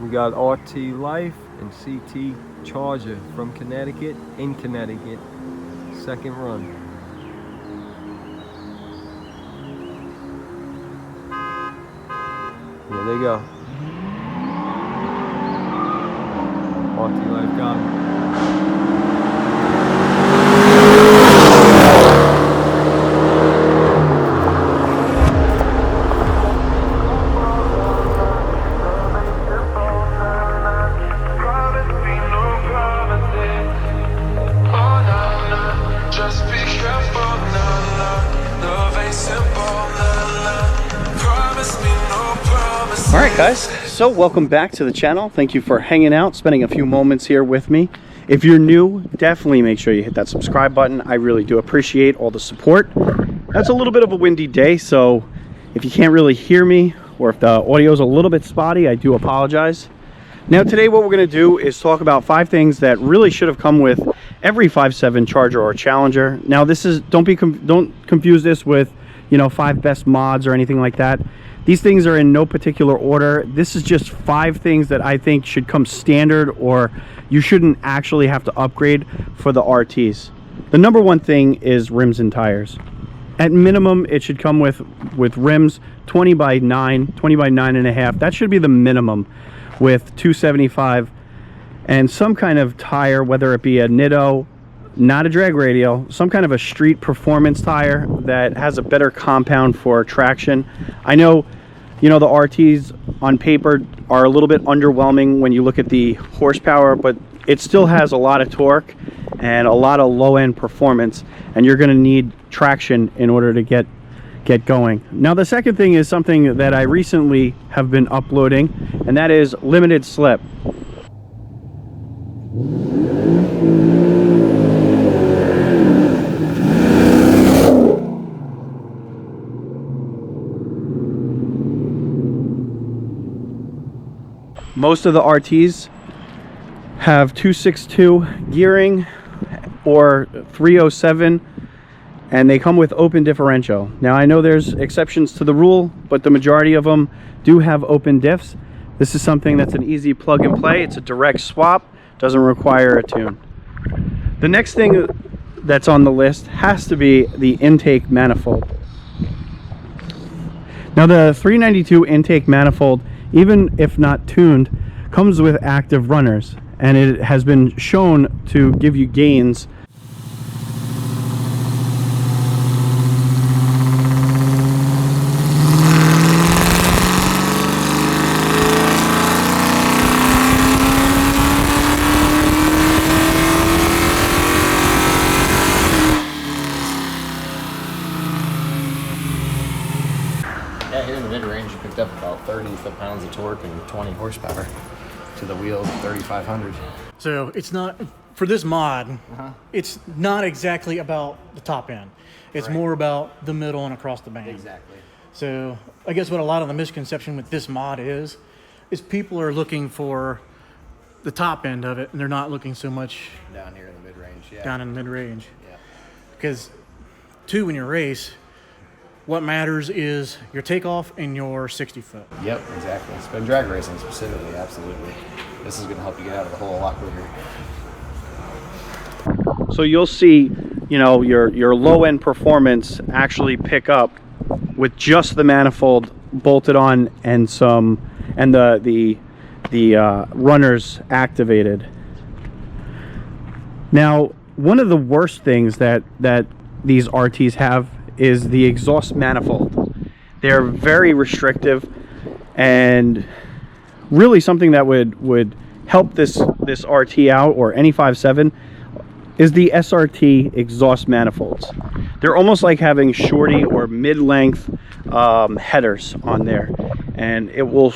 We got RT Life and CT Charger from Connecticut, in Connecticut. Second run. Here they go. RT Life got 'em. Alright guys, so welcome back to the channel. Thank you for hanging out, spending a few moments here with me. If you're new, definitely make sure you hit that subscribe button. I really do appreciate all the support. That's a little bit of a windy day, so if you can't really hear me or if the audio is a little bit spotty, I do apologize. Now today what we're going to do is talk about 5 things that really should have come with every 5.7 Charger or Challenger. Now this is, don't confuse this with, you know, 5 best mods or anything like that. These things are in no particular order. This is just 5 things that I think should come standard, or you shouldn't actually have to upgrade for the RTs. The number one thing is rims and tires. At minimum, it should come with rims 20 by 9, 20 by 9.5. That should be the minimum, with 275 and some kind of tire, whether it be a Nitto, not a drag radial, some kind of a street performance tire that has a better compound for traction. I know, you know, the RTs on paper are a little bit underwhelming when you look at the horsepower, but it still has a lot of torque and a lot of low-end performance, and you're going to need traction in order to get going. Now the second thing is something that I recently have been uploading, and that is limited slip. Most of the RTs have 262 gearing or 307, and they come with open differential. Now I know there's exceptions to the rule, but the majority of them do have open diffs. This is something that's an easy plug and play. It's a direct swap, doesn't require a tune. The next thing that's on the list has to be the intake manifold. Now the 392 intake manifold, even if not tuned, comes with active runners, and it has been shown to give you gains. Yeah, here in the mid-range, you picked up about 30 foot-pounds of torque and 20 horsepower to the wheels, 3,500. So it's not, for this mod, it's not exactly about the top end. It's more about the middle and across the band. Exactly. So I guess what a lot of the misconception with this mod is people are looking for the top end of it, and they're not looking so much Down here in the mid-range, yeah. down in the mid-range. Yeah. Because, too, when you race, what matters is your takeoff and your 60 foot. Yep, exactly. It's been drag racing specifically, absolutely. This is going to help you get out of the hole a lot quicker. So you'll see, you know, your low-end performance actually pick up with just the manifold bolted on and the runners activated. Now, one of the worst things that these RTs have is the exhaust manifold. They're very restrictive, and really something that would help this RT out, or any 5.7, is the SRT exhaust manifolds. They're almost like having shorty or mid-length headers on there, and it will,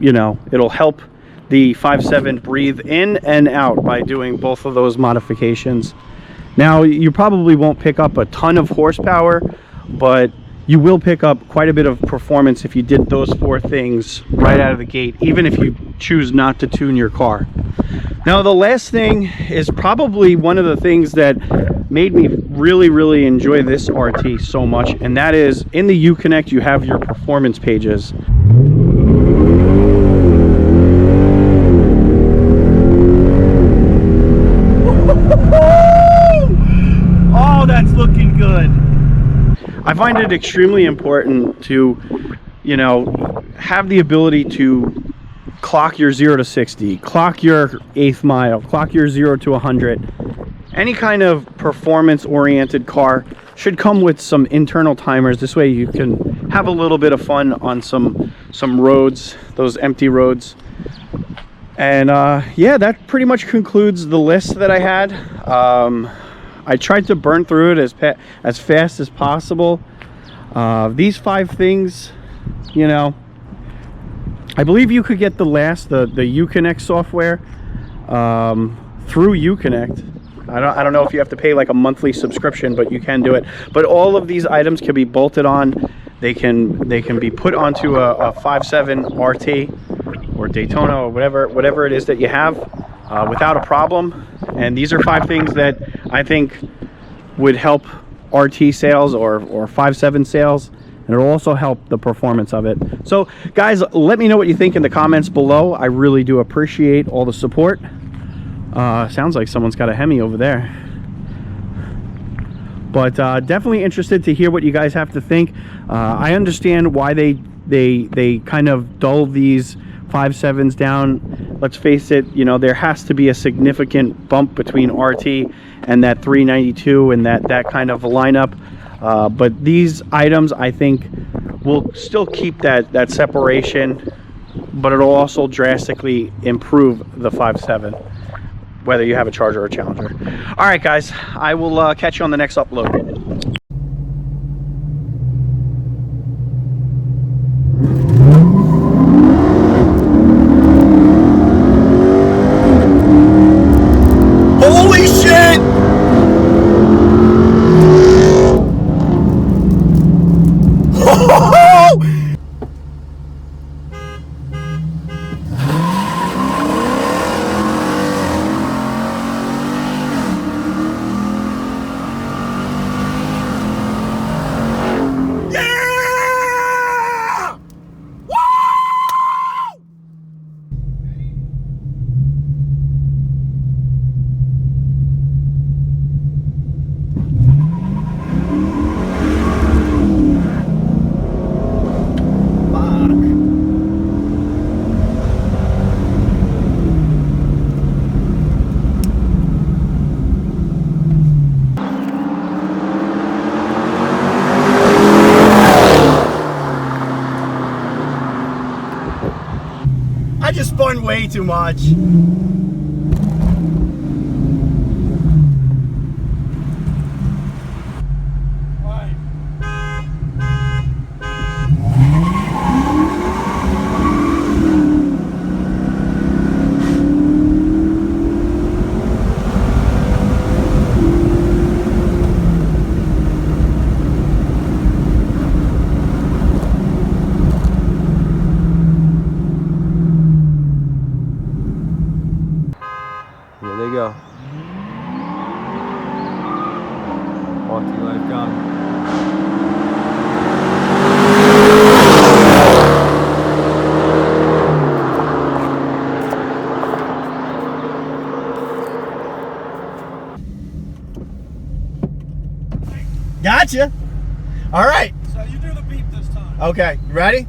you know, it'll help the 5.7 breathe in and out by doing both of those modifications. Now, you probably won't pick up a ton of horsepower, but you will pick up quite a bit of performance if you did those 4 things right out of the gate, even if you choose not to tune your car. Now, the last thing is probably one of the things that made me really enjoy this RT so much, and that is, in the Uconnect you have your performance pages. I find it extremely important to, you know, have the ability to clock your 0 to 60, clock your 1/8 mile, clock your 0 to 100. Any kind of performance-oriented car should come with some internal timers. This way you can have a little bit of fun on some roads, those empty roads. And yeah, that pretty much concludes the list that I had. I tried to burn through it as fast as possible. These 5 things, you know, I believe you could get the Uconnect software through Uconnect. I don't know if you have to pay like a monthly subscription, but you can do it. But all of these items can be bolted on. They can be put onto a 5.7 RT or Daytona or whatever it is that you have without a problem. And these are 5 things that I think would help RT sales or 5.7 sales, and it'll also help the performance of it. So guys, let me know what you think in the comments below. I really do appreciate all the support. Sounds like someone's got a Hemi over there. But definitely interested to hear what you guys have to think. I understand why they kind of dull these 5.7s down. Let's face it, you know, there has to be a significant bump between RT and that 392 and that kind of lineup. But these items, I think, will still keep that separation, but it'll also drastically improve the 5.7. Whether you have a Charger or a Challenger. All right, guys, I will catch you on the next upload. Holy shit! I just spun way too much. There they go. RT life gone. Gotcha. All right. So you do the beep this time. Okay. You ready?